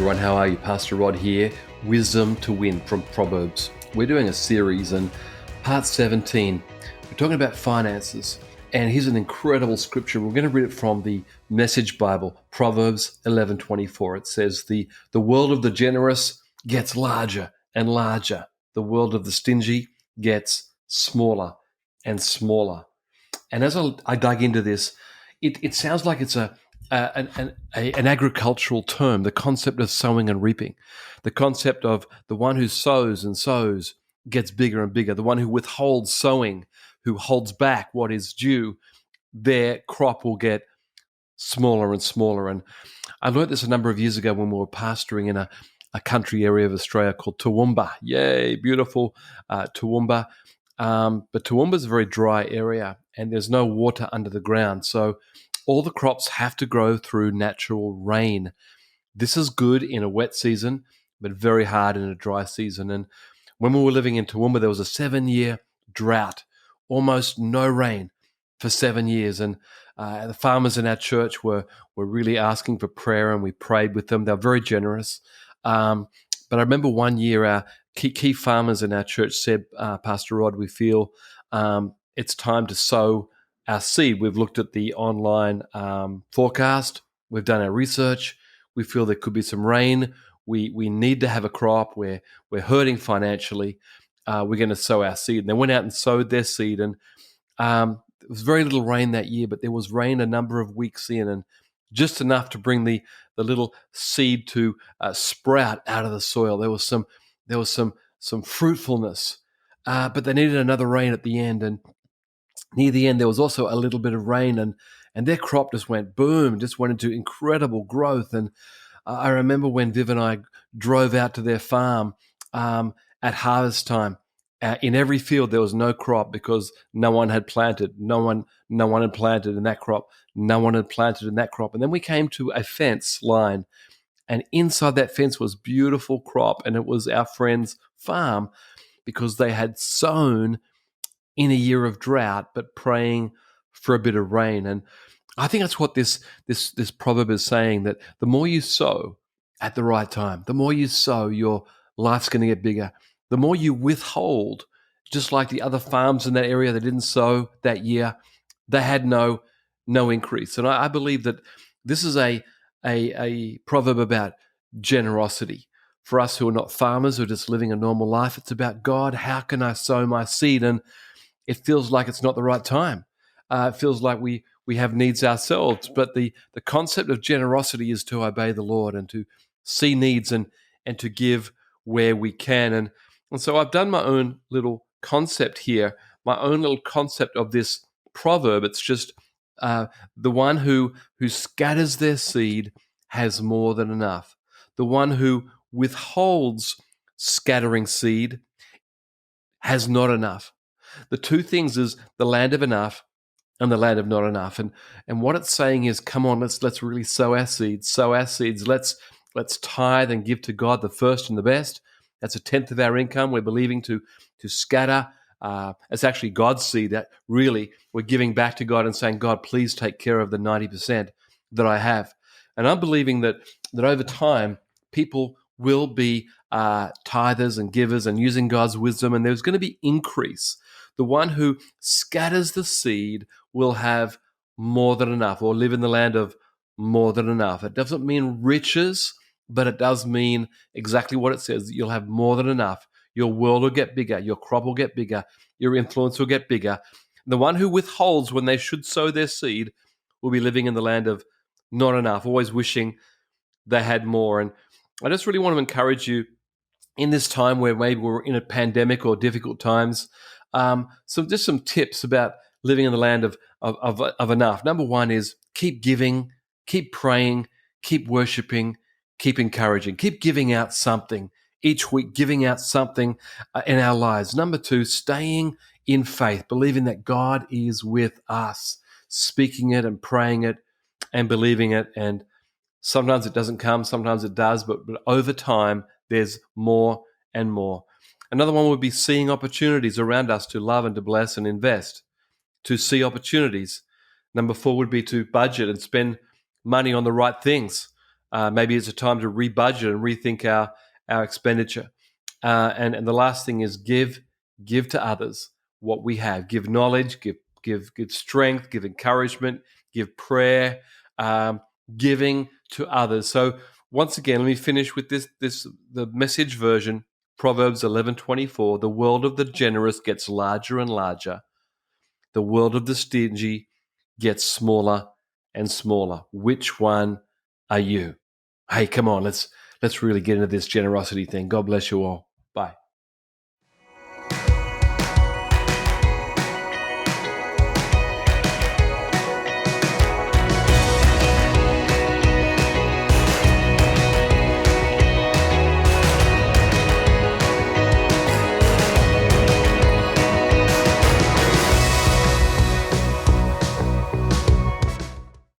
everyone, how are you? Pastor Rod here, Wisdom to Win from Proverbs. We're doing a series and part 17, we're talking about finances. And here's an incredible scripture. We're going to read it from the Message Bible, Proverbs 11:24. It says, the world of the generous gets larger and larger. The world of the stingy gets smaller and smaller. And as I dug into this, it sounds like it's an agricultural term, the concept of sowing and reaping, the concept of the one who sows and sows gets bigger and bigger, the one who withholds sowing, who holds back what is due, their crop will get smaller and smaller. And I learned this a number of years ago when we were pastoring in a country area of Australia called Toowoomba. Yay, beautiful Toowoomba. But Toowoomba is a very dry area and there's no water under the ground. So all the crops have to grow through natural rain. This is good in a wet season, but very hard in a dry season. And when we were living in Toowoomba, there was a 7-year drought, almost no rain for 7 years. And the farmers in our church were really asking for prayer, and we prayed with them. They were very generous. But I remember one year our key farmers in our church said, Pastor Rod, we feel it's time to sow our seed. We've looked at the online forecast. We've done our research. We feel there could be some rain. We need to have a crop. We're hurting financially. We're going to sow our seed. And they went out and sowed their seed. And there was very little rain that year, but there was rain a number of weeks in, and just enough to bring the little seed to sprout out of the soil. There was some fruitfulness, but they needed another rain at the end. And near the end, there was also a little bit of rain, and their crop just went boom, just went into incredible growth. And I remember when Viv and I drove out to their farm at harvest time. In every field, there was no crop because no one had planted. No one had planted in that crop. No one had planted in that crop. And then we came to a fence line, and inside that fence was beautiful crop, and it was our friend's farm because they had sown in a year of drought, but praying for a bit of rain. And I think that's what this proverb is saying, that the more you sow at the right time, the more you sow, your life's going to get bigger. The more you withhold, just like the other farms in that area that didn't sow that year, they had no increase. And I believe that this is a proverb about generosity. For us who are not farmers, who are just living a normal life, it's about, God, how can I sow my seed? And it feels like it's not the right time. It feels like we have needs ourselves. But the concept of generosity is to obey the Lord and to see needs and to give where we can. And so I've done my own little concept here, my own little concept of this proverb. It's just the one who scatters their seed has more than enough. The one who withholds scattering seed has not enough. The two things is the land of enough and the land of not enough. And what it's saying is, come on, let's really sow our seeds. Let's tithe and give to God the first and the best. That's 1/10 of our income. We're believing to scatter. It's actually God's seed that really we're giving back to God and saying, God, please take care of the 90% that I have. And I'm believing that over time, people will be tithers and givers and using God's wisdom, and there's going to be increase. The one who scatters the seed will have more than enough, or live in the land of more than enough. It doesn't mean riches, but it does mean exactly what it says. You'll have more than enough. Your world will get bigger. Your crop will get bigger. Your influence will get bigger. The one who withholds when they should sow their seed will be living in the land of not enough, always wishing they had more. And I just really want to encourage you in this time where maybe we're in a pandemic or difficult times, some tips about living in the land of enough. Number one is keep giving, keep praying, keep worshiping, keep encouraging, keep giving out something each week, giving out something in our lives. Number two, staying in faith, believing that God is with us, speaking it and praying it and believing it. And sometimes it doesn't come, sometimes it does, but over time, there's more and more. Another one would be seeing opportunities around us to love and to bless and invest, to see opportunities. Number four would be to budget and spend money on the right things. Maybe it's a time to rebudget and rethink our expenditure. And the last thing is give to others what we have. Give knowledge, give strength, give encouragement, give prayer, giving to others. So once again, let me finish with the message version. Proverbs 11:24. The world of the generous gets larger and larger. The world of the stingy gets smaller and smaller. Which one are you? Hey, come on, let's really get into this generosity thing. God bless you all. Bye.